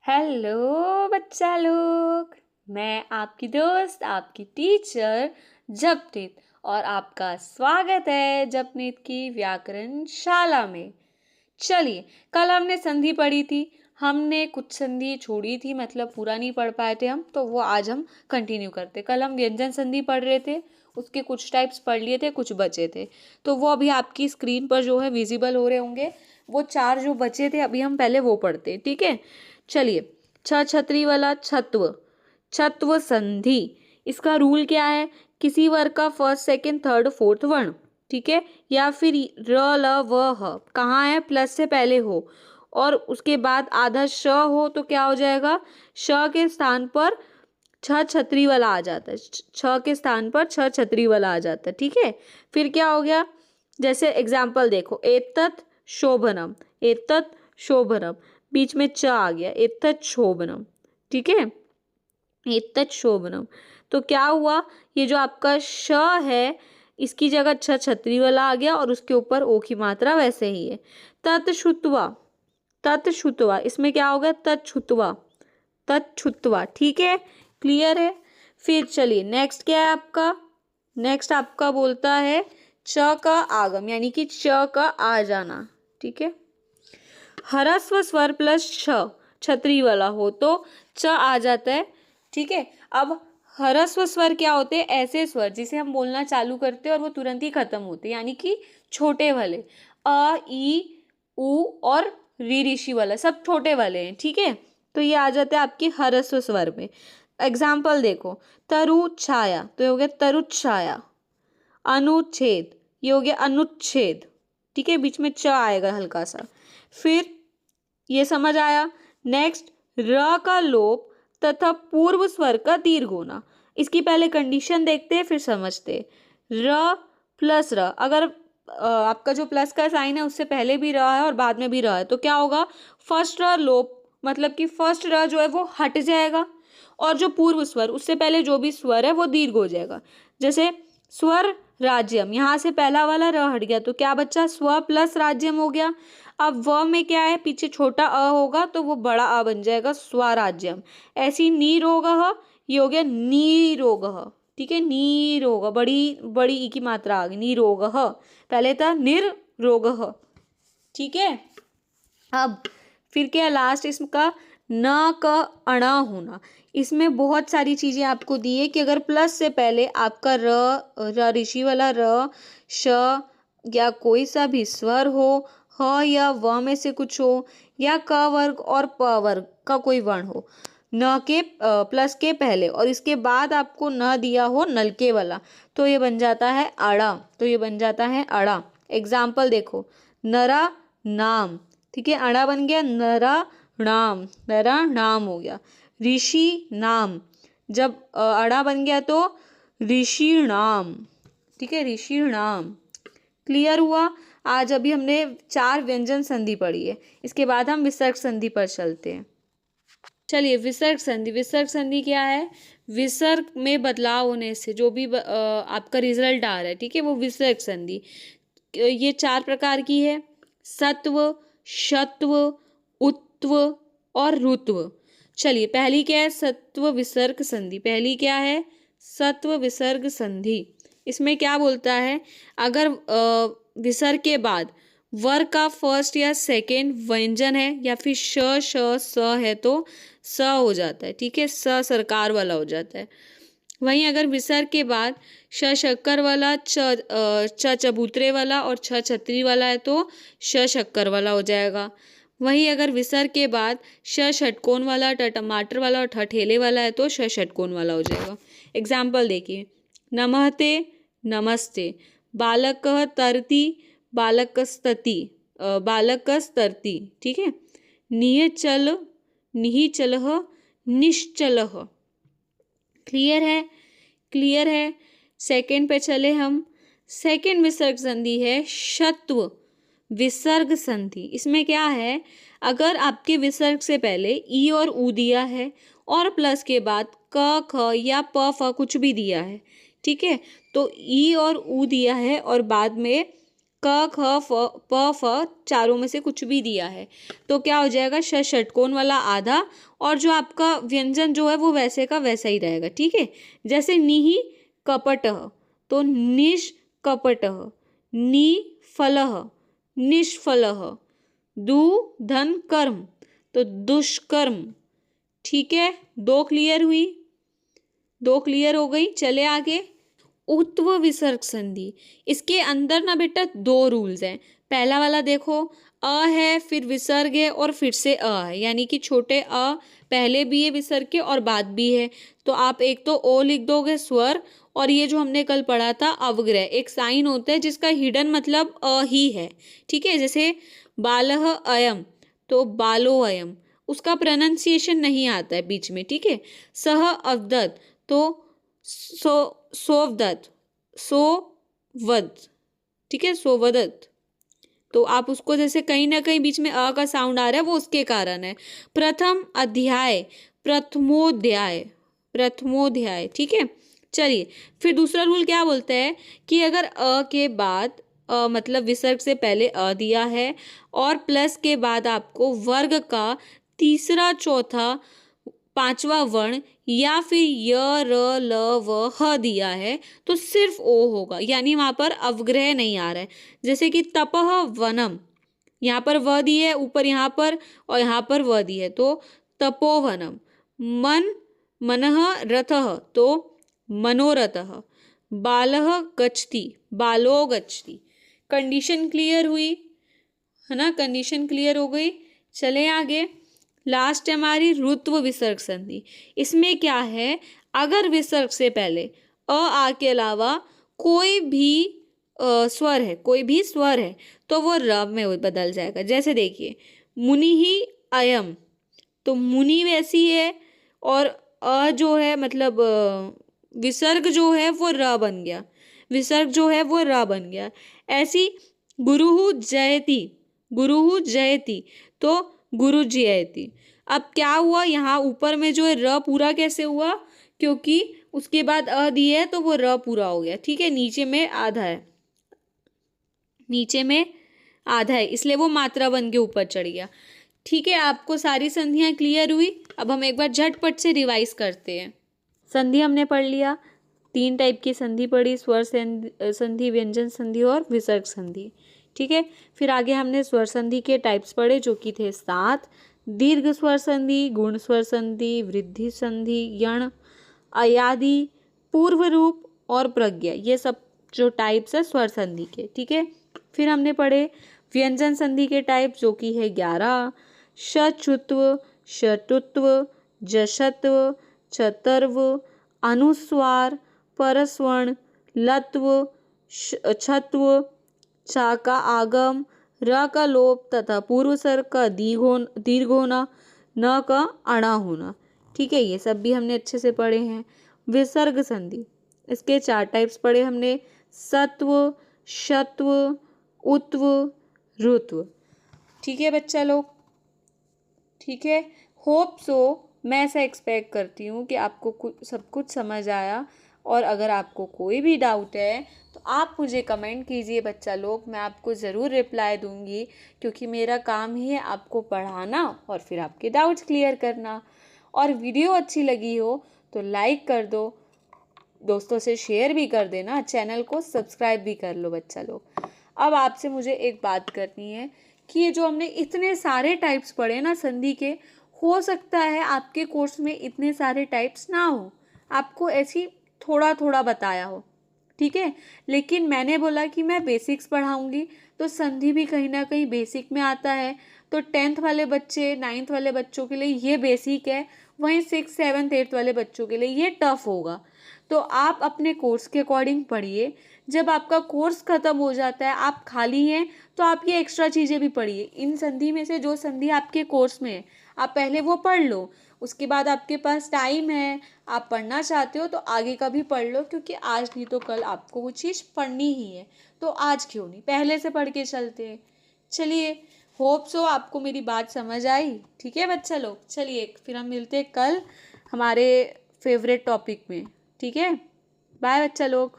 Hello बच्चा लोग। मैं आपकी दोस्त आपकी टीचर जपनीत और आपका स्वागत है जपनीत की व्याकरण शाला में। चलिए, कल हमने संधि पढ़ी थी। हमने कुछ संधि छोड़ी थी, मतलब पूरा नहीं पढ़ पाए थे हम, तो वो आज हम कंटिन्यू करते। कल हम व्यंजन संधि पढ़ रहे थे, उसके कुछ टाइप्स पढ़ लिए थे, कुछ बचे थे, तो वो अभी आपकी स्क्रीन पर जो है विजिबल हो रहे होंगे। वो 4 जो बचे थे अभी हम पहले वो पढ़ते, ठीक है। चलिए, छतरी वाला छत्व, छत्व संधि। इसका रूल क्या है? किसी वर्ग का फर्स्ट सेकंड थर्ड फोर्थ वर्ण, ठीक है, या फिर र ल व ह कहाँ है? प्लस से पहले हो और उसके बाद आधा श हो तो क्या हो जाएगा? श के स्थान पर छ छतरी वाला आ जाता है। छ के स्थान पर छ छतरी वाला आ जाता है, ठीक है। फिर क्या हो गया? जैसे एग्जाम्पल देखो, एतत् शोभनम, एतत् शोभनम, बीच में च आ गया, एतत् शोभनम, ठीक है, एतत् शोभनम। तो क्या हुआ? ये जो आपका श है, इसकी जगह छ छतरी वाला आ गया और उसके ऊपर ओ की मात्रा वैसे ही है। तत्छुत्वा, तत्छुत्वा, इसमें क्या होगा? तत्छुत्वा, तत्छुत्वा, ठीक है, क्लियर है। फिर चलिए नेक्स्ट क्या है आपका? नेक्स्ट आपका बोलता है च का आगम, यानी कि च का आ जाना, ठीक है। ह्रस्व स्वर प्लस छ छतरी वाला हो तो च आ जाता है, ठीक है। अब ह्रस्व स्वर क्या होते हैं? ऐसे स्वर जिसे हम बोलना चालू करते हैं और वो तुरंत ही खत्म होते हैं, यानी कि छोटे वाले अ ई उ और री ऋषि वाला सब छोटे वाले हैं, ठीक है। तो ये आ जाता है आपके ह्रस्व स्वर में। एग्जाम्पल देखो, तरु छाया, तो ये हो गया तरु छाया। अनुच्छेद, ये हो गया अनुच्छेद, ठीक है, बीच में च आएगा हल्का सा। फिर ये समझ आया। नेक्स्ट, र का लोप तथा पूर्व स्वर का दीर्घ होना। इसकी पहले कंडीशन देखते हैं फिर समझते हैं। र प्लस र, अगर आपका जो प्लस का साइन है उससे पहले भी र है और बाद में भी र है तो क्या होगा? फर्स्ट र लोप, मतलब कि फर्स्ट र जो है वो हट जाएगा और जो पूर्व स्वर उससे पहले जो भी स्वर है वो दीर्घ हो जाएगा। जैसे स्वर राज्यम, यहाँ से पहला वाला र हट गया तो क्या बच्चा? स्व प्लस राज्यम हो गया। अब व में क्या है? पीछे छोटा अ होगा तो वो बड़ा अ बन जाएगा, स्वराज्यम। ऐसी नीरोगः, ये हो गया नीरोगः, ठीक है, नीरोग, बड़ी बड़ी ई की मात्रा आ गई, नीरोगः, पहले था निर्रोगः, ठीक है। अब फिर क्या लास्ट इसका? न का अणा होना। इसमें बहुत सारी चीजें आपको दी है कि अगर प्लस से पहले आपका र ऋषि वाला र, श या कोई सा भी स्वर हो, ह या व में से कुछ हो, या क वर्ग और प वर्ग का कोई वर्ण हो न के प्लस के पहले और इसके बाद आपको न दिया हो नलके वाला, तो ये बन जाता है अड़ा, तो ये बन जाता है अड़ा। एग्जाम्पल देखो, नरा नाम, ठीक है, अड़ा बन गया नरा नाम, नरा नाम हो गया। ऋषि नाम, जब अड़ा बन गया तो ऋषि नाम, ठीक है, ऋषि नाम। क्लियर हुआ? आज अभी हमने 4 व्यंजन संधि पढ़ी है, इसके बाद हम विसर्ग संधि पर चलते हैं। चलिए, विसर्ग संधि। विसर्ग संधि क्या है? विसर्ग में बदलाव होने से जो भी आपका रिजल्ट आ रहा है, ठीक है, वो विसर्ग संधि। ये 4 प्रकार की है, सत्व, शत्व, उत्व और ऋत्व। चलिए, पहली क्या है? सत्व विसर्ग संधि। पहली क्या है? सत्व विसर्ग संधि। इसमें क्या बोलता है? अगर विसर्ग के बाद वर्ग का फर्स्ट या सेकेंड व्यंजन है या फिर श श स है तो स हो जाता है, ठीक है, स सरकार वाला हो जाता है। वहीं अगर विसर्ग के बाद श शक्कर वाला, च चबूतरे वाला और छ छतरी वाला है तो श शक्कर वाला हो जाएगा। वहीं अगर विसर्ग के बाद श षटकोण वाला, ट टमाटर वाला और ठ ठेले वाला है तो श षटकोण वाला हो जाएगा। एग्जाम्पल देखिए, नमस्ते, नमस्ते, बालकः तरति, बालकस्तति, बालकस्तरति, ठीक है, निश्चल, निश्चलः, निश्चलः। क्लियर है? क्लियर है। सेकंड पे चले हम। सेकंड विसर्ग संधि है शत्व विसर्ग संधि। इसमें क्या है? अगर आपके विसर्ग से पहले ई और ऊ दिया है और प्लस के बाद क ख या प फ कुछ भी दिया है, ठीक है, तो ई और ऊ दिया है और बाद में क ख प फ चारों में से कुछ भी दिया है तो क्या हो जाएगा, षटकोण वाला आधा, और जो आपका व्यंजन जो है वो वैसे का वैसा ही रहेगा। ठीक है, जैसे निहि कपटः तो निष्कपटः, निफलः निष्फलः, दु धन कर्म तो दुष्कर्म। ठीक है, दो क्लियर हुई, दो क्लियर हो गई। चले आगे, उत्व विसर्ग संधि। इसके अंदर ना बेटा दो रूल्स हैं। पहला वाला देखो, अ है फिर विसर्ग है और फिर से अ है, यानी कि छोटे अ पहले भी है विसर्ग के और बाद भी है। तो आप एक तो ओ लिख दोगे स्वर, और ये जो हमने कल पढ़ा था अवग्रह, एक साइन होता है जिसका हिडन मतलब अ ही है। ठीक है, जैसे बालह अयम तो बालो अयम, उसका प्रोनाउंसिएशन नहीं आता है बीच में। ठीक है, सह अवदत तो सोवदत्त सोवद। ठीक है, सोवदत्त, तो आप उसको जैसे कहीं ना कहीं बीच में अ का साउंड आ रहा है वो उसके कारण है। प्रथम अध्याय प्रथमोध्याय प्रथमोध्याय। ठीक है, चलिए फिर दूसरा रूल क्या बोलता है कि अगर अ के बाद मतलब विसर्ग से पहले अ दिया है और प्लस के बाद आपको वर्ग का तीसरा चौथा पांचवा वर्ण या फिर य र ल व ह दिया है तो सिर्फ ओ होगा, यानी वहां पर अवग्रह नहीं आ रहा है। जैसे कि तपह वनम, यहाँ पर व दी है ऊपर यहाँ पर और यहाँ पर व दी है तो तपोवनम। मन मनः रथः तो मनोरथः। बालः गच्छति बालो गच्छति। कंडीशन क्लियर हुई है ना, कंडीशन क्लियर हो गई। चले आगे, लास्ट है हमारी रुत्व विसर्ग संधि। इसमें क्या है, अगर विसर्ग से पहले अ आ के अलावा कोई भी स्वर है, कोई भी स्वर है तो वो र में बदल जाएगा। जैसे देखिए, मुनि ही अयम तो मुनि वैसी है, और अ जो है मतलब विसर्ग जो है वो र बन गया, विसर्ग जो है वो र बन गया। ऐसी गुरुहु जयति गुरुहु जयति तो गुरु जयति। अब क्या हुआ, यहाँ ऊपर में जो है र पूरा कैसे हुआ, क्योंकि उसके बाद अ दिए है तो वो र पूरा हो गया। ठीक है, नीचे में आधा है, नीचे में आधा है इसलिए वो मात्रा बन के ऊपर चढ़ गया। ठीक है, आपको सारी संधियां क्लियर हुई। अब हम एक बार झटपट से रिवाइज करते हैं। संधि हमने पढ़ लिया, तीन टाइप की संधि पढ़ी, स्वर संधि, व्यंजन संधि और विसर्ग संधि। ठीक है, फिर आगे हमने स्वर संधि के टाइप्स पढ़े जो कि थे 7, दीर्घ स्वर संधि, गुण स्वर संधि, वृद्धि संधि, यण, अयादि, पूर्व रूप और प्रज्ञा, ये सब जो टाइप्स है स्वर संधि के। ठीक है, फिर हमने पढ़े व्यंजन संधि के टाइप जो कि है 11, शचुत्व, शटुत्व, जशत्व, चतर्व, अनुस्वार, परस्वर्ण, लत्व, छत्व, चा का आगम, र का लोप तथा पूर्व स्वर का दीर्घ होना, न का अणा होना। ठीक है, ये सब भी हमने अच्छे से पढ़े हैं। विसर्ग संधि, इसके 4 टाइप्स पढ़े हमने, सत्व, शत्व, उत्व, ऋत्व। ठीक है बच्चा लोग, ठीक है, होप सो, मैं ऐसा एक्सपेक्ट करती हूँ कि आपको सब कुछ समझ आया। और अगर आपको कोई भी डाउट है तो आप मुझे कमेंट कीजिए बच्चा लोग, मैं आपको ज़रूर रिप्लाई दूँगी, क्योंकि मेरा काम ही है आपको पढ़ाना और फिर आपके डाउट्स क्लियर करना। और वीडियो अच्छी लगी हो तो लाइक कर दो, दोस्तों से शेयर भी कर देना, चैनल को सब्सक्राइब भी कर लो बच्चा लोग। अब आपसे मुझे एक बात करनी है कि ये जो हमने इतने सारे टाइप्स पढ़े ना संधि के, हो सकता है आपके कोर्स में इतने सारे टाइप्स ना हो, आपको ऐसी थोड़ा थोड़ा बताया हो। ठीक है, लेकिन मैंने बोला कि मैं बेसिक्स पढ़ाऊंगी तो संधि भी कहीं ना कहीं बेसिक में आता है। तो 10th वाले बच्चे, 9th वाले बच्चों के लिए ये बेसिक है, वहीं 6th 7th 8th वाले बच्चों के लिए ये टफ होगा। तो आप अपने कोर्स के अकॉर्डिंग पढ़िए। जब आपका कोर्स ख़त्म हो जाता है, आप खाली हैं, तो आप ये एक्स्ट्रा चीज़ें भी पढ़िए। इन संधि में से जो संधि आपके कोर्स में है आप पहले वो पढ़ लो, उसके बाद आपके पास टाइम है, आप पढ़ना चाहते हो तो आगे का भी पढ़ लो, क्योंकि आज नहीं तो कल आपको वो चीज़ पढ़नी ही है। तो आज क्यों नहीं पहले से पढ़ के चलते हैं। चलिए, होप सो आपको मेरी बात समझ आई। ठीक है बच्चा लोग, चलिए फिर हम मिलते हैं कल हमारे फेवरेट टॉपिक में। ठीक है, बाय बच्चा लोग।